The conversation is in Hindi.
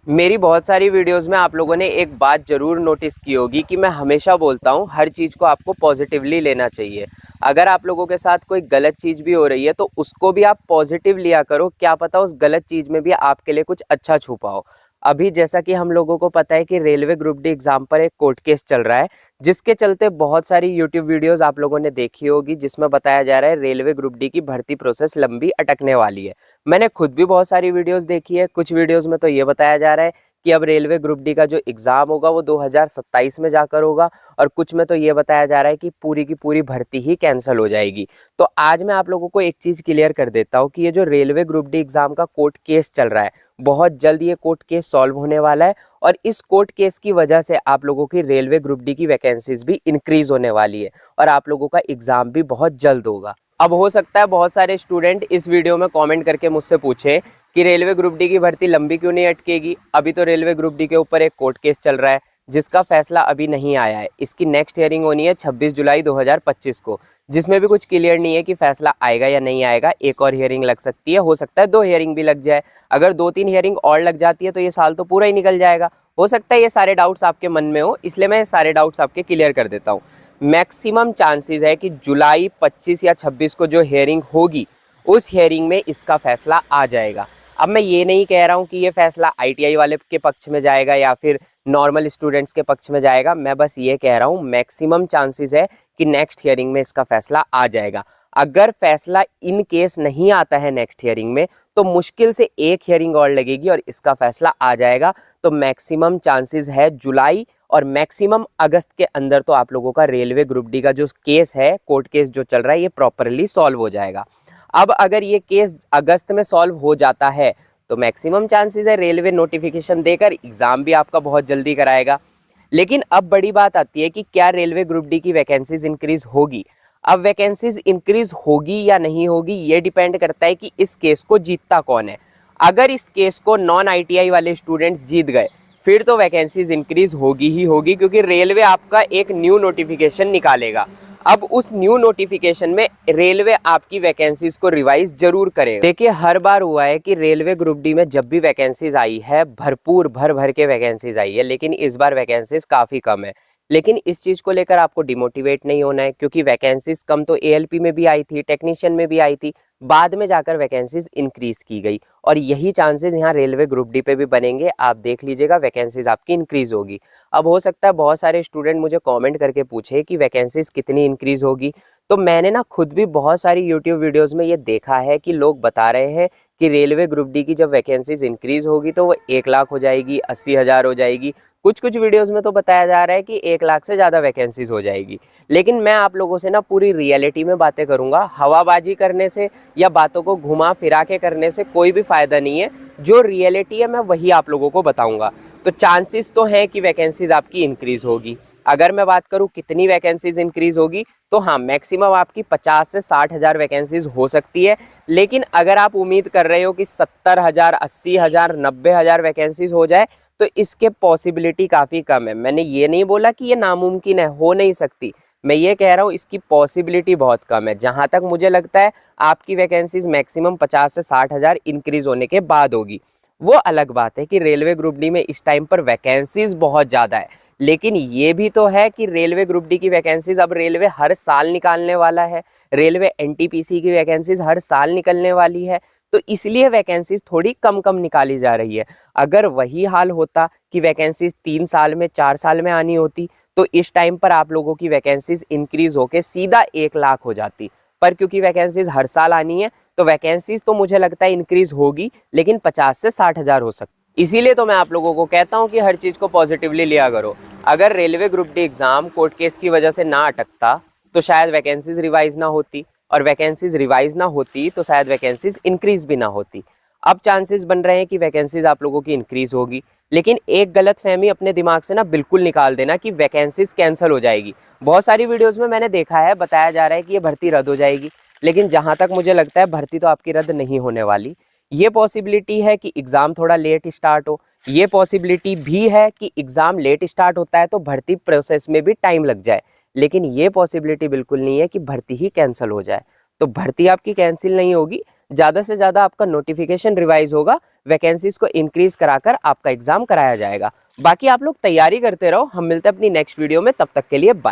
मेरी बहुत सारी वीडियोस में आप लोगों ने एक बात ज़रूर नोटिस की होगी कि मैं हमेशा बोलता हूँ हर चीज़ को आपको पॉजिटिवली लेना चाहिए। अगर आप लोगों के साथ कोई गलत चीज़ भी हो रही है तो उसको भी आप पॉजिटिव लिया करो, क्या पता उस गलत चीज़ में भी आपके लिए कुछ अच्छा छुपा हो। अभी जैसा कि हम लोगों को पता है कि रेलवे ग्रुप डी एग्ज़ाम पर एक कोर्ट केस चल रहा है, जिसके चलते बहुत सारी यूट्यूब वीडियोज़ आप लोगों ने देखी होगी जिसमें बताया जा रहा है रेलवे ग्रुप डी की भर्ती प्रोसेस लंबी अटकने वाली है। मैंने खुद भी बहुत सारी वीडियोज़ देखी है, कुछ वीडियोज़ में तो ये बताया जा रहा है कि अब रेलवे ग्रुप डी का जो एग्ज़ाम होगा वो 2027 में जाकर होगा, और कुछ में तो ये बताया जा रहा है कि पूरी की पूरी भर्ती ही कैंसिल हो जाएगी। तो आज मैं आप लोगों को एक चीज़ क्लियर कर देता हूँ कि ये जो रेलवे ग्रुप डी एग्ज़ाम का कोर्ट केस चल रहा है, बहुत जल्द ये कोर्ट केस सॉल्व होने वाला है, और इस कोर्ट केस की वजह से आप लोगों की रेलवे ग्रुप डी की वैकेंसीज भी इंक्रीज होने वाली है और आप लोगों का एग्ज़ाम भी बहुत जल्द होगा। अब हो सकता है बहुत सारे स्टूडेंट इस वीडियो में कमेंट करके मुझसे पूछे कि रेलवे ग्रुप डी की भर्ती लंबी क्यों नहीं अटकेगी। अभी तो रेलवे ग्रुप डी के ऊपर एक कोर्ट केस चल रहा है जिसका फैसला अभी नहीं आया है। इसकी नेक्स्ट हियरिंग होनी है 26 जुलाई 2025 को, जिसमें भी कुछ क्लियर नहीं है कि फैसला आएगा या नहीं आएगा। एक और हियरिंग लग सकती है, हो सकता है 2 हियरिंग भी लग जाए। अगर 2-3 हियरिंग और लग जाती है तो ये साल तो पूरा ही निकल जाएगा। हो सकता है ये सारे डाउट्स आपके मन में हो, इसलिए मैं सारे डाउट्स आपके क्लियर कर देता हूँ। मैक्सिमम चांसेस है कि जुलाई 25 या 26 को जो हियरिंग होगी उस हियरिंग में इसका फैसला आ जाएगा। अब मैं ये नहीं कह रहा हूँ कि ये फैसला आईटीआई वाले के पक्ष में जाएगा या फिर नॉर्मल स्टूडेंट्स के पक्ष में जाएगा, मैं बस ये कह रहा हूँ मैक्सिमम चांसेस है कि नेक्स्ट हियरिंग में इसका फैसला आ जाएगा। अगर फैसला इन केस नहीं आता है नेक्स्ट हियरिंग में तो मुश्किल से एक हियरिंग और लगेगी और इसका फैसला आ जाएगा। तो मैक्सिमम चांसेस है जुलाई और मैक्सिमम अगस्त के अंदर तो आप लोगों का रेलवे ग्रुप डी का जो केस है, कोर्ट केस जो चल रहा है, ये प्रॉपरली सॉल्व हो जाएगा। अब अगर ये केस अगस्त में सॉल्व हो जाता है तो मैक्सिमम चांसेस है रेलवे नोटिफिकेशन देकर एग्जाम भी आपका बहुत जल्दी कराएगा। लेकिन अब बड़ी बात आती है कि क्या रेलवे ग्रुप डी की वैकेंसीज इंक्रीज होगी। अब वैकेंसीज इंक्रीज होगी या नहीं होगी ये डिपेंड करता है कि इस केस को जीतता कौन है। अगर इस केस को नॉन आईटीआई वाले स्टूडेंट्स जीत गए फिर तो वैकेंसीज इंक्रीज होगी ही होगी, क्योंकि रेलवे आपका एक न्यू नोटिफिकेशन निकालेगा। अब उस न्यू नोटिफिकेशन में रेलवे आपकी वैकेंसीज को रिवाइज जरूर करेगा। देखिए हर बार हुआ है कि रेलवे ग्रुप डी में जब भी वैकेंसीज आई है भरपूर भर भर के वैकेंसीज आई है, लेकिन इस बार वैकेंसीज काफ़ी कम है। लेकिन इस चीज़ को लेकर आपको डिमोटिवेट नहीं होना है, क्योंकि वैकेंसीज कम तो एएलपी में भी आई थी, टेक्नीशियन में भी आई थी, बाद में जाकर वैकेंसीज इंक्रीज की गई, और यही चांसेस यहाँ रेलवे ग्रुप डी पे भी बनेंगे। आप देख लीजिएगा वैकेंसीज आपकी इंक्रीज होगी। अब हो सकता है बहुत सारे स्टूडेंट मुझे कमेंट करके पूछे कि वैकेंसीज कितनी इंक्रीज होगी, तो मैंने ना खुद भी बहुत सारी यूट्यूब वीडियोस में ये देखा है कि लोग बता रहे हैं कि रेलवे ग्रुप डी की जब वैकेंसीज इंक्रीज होगी तो वो 1 लाख हो जाएगी, 80,000 हो जाएगी। कुछ कुछ वीडियोस में तो बताया जा रहा है कि 1 लाख से ज़्यादा वैकेंसीज हो जाएगी। लेकिन मैं आप लोगों से ना पूरी रियलिटी में बातें करूंगा। हवाबाजी करने से या बातों को घुमा फिरा के करने से कोई भी फायदा नहीं है। जो रियलिटी है मैं वही आप लोगों को बताऊंगा। तो चांसेस तो हैं कि वैकेंसीज आपकी इंक्रीज होगी। अगर मैं बात करूं कितनी वैकेंसीज इंक्रीज होगी, तो हाँ मैक्सिमम आपकी 50 से 60,000 वैकेंसीज हो सकती है। लेकिन अगर आप उम्मीद कर रहे हो कि 70,000, 80,000, 90,000 वैकेंसीज हो जाए तो इसके पॉसिबिलिटी काफ़ी कम है। मैंने ये नहीं बोला कि ये नामुमकिन है, हो नहीं सकती। मैं ये कह रहा हूँ इसकी पॉसिबिलिटी बहुत कम है। जहाँ तक मुझे लगता है आपकी वैकेंसीज मैक्सिमम 50 से 60,000 इंक्रीज होने के बाद होगी। वो अलग बात है कि रेलवे ग्रुप डी में इस टाइम पर वैकेंसीज बहुत ज़्यादा है, लेकिन ये भी तो है कि रेलवे ग्रुप डी की वैकेंसीज अब रेलवे हर साल निकालने वाला है। रेलवे एनटीपीसी की वैकेंसीज हर साल निकलने वाली है, तो इसलिए वैकेंसीज थोड़ी कम कम निकाली जा रही है। अगर वही हाल होता कि वैकेंसीज 3 साल में 4 साल में आनी होती तो इस टाइम पर आप लोगों की वैकेंसीज इंक्रीज होके सीधा 1 लाख हो जाती। पर क्योंकि वैकेंसीज हर साल आनी है तो वैकेंसीज तो मुझे लगता है इंक्रीज होगी, लेकिन 50 से 60,000 हो सकती। इसीलिए तो मैं आप लोगों को कहता हूँ कि हर चीज़ को पॉजिटिवली लिया करो। अगर railway group D exam court case की वजह से ना अटकता तो शायद वैकेंसीज रिवाइज ना होती, और वैकेंसीज रिवाइज ना होती तो शायद वैकेंसीज इंक्रीज भी ना होती। अब चांसेस बन रहे हैं कि वैकेंसीज आप लोगों की इंक्रीज होगी, लेकिन एक गलत फहमी अपने दिमाग से ना बिल्कुल निकाल देना कि वैकेंसीज कैंसिल हो जाएगी। बहुत सारी वीडियोस में मैंने देखा है, बताया जा रहा है कि ये भर्ती रद्द हो जाएगी, लेकिन जहां तक मुझे लगता है भर्ती तो आपकी रद्द नहीं होने वाली। ये पॉसिबिलिटी है कि एग्ज़ाम थोड़ा लेट स्टार्ट हो, ये पॉसिबिलिटी भी है कि एग्ज़ाम लेट स्टार्ट होता है तो भर्ती प्रोसेस में भी टाइम लग जाए, लेकिन ये पॉसिबिलिटी बिल्कुल नहीं है कि भर्ती ही कैंसिल हो जाए। तो भर्ती आपकी कैंसिल नहीं होगी, ज़्यादा से ज़्यादा आपका नोटिफिकेशन रिवाइज होगा, वैकेंसीज को इंक्रीज कराकर आपका एग्जाम कराया जाएगा। बाकी आप लोग तैयारी करते रहो, हम मिलते हैं अपनी नेक्स्ट वीडियो में, तब तक के लिए बाय।